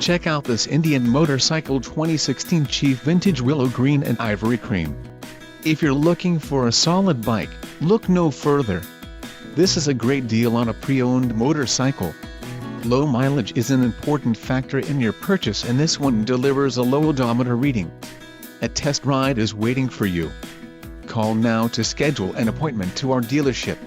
Check out this Indian motorcycle 2016 Chief Vintage Willow Green and Ivory Cream. If you're looking for a solid bike, look no further. This is a great deal on a pre-owned motorcycle. Low mileage is an important factor in your purchase, and this one delivers a low odometer reading. A test ride is waiting for you. Call now to schedule an appointment to our dealership.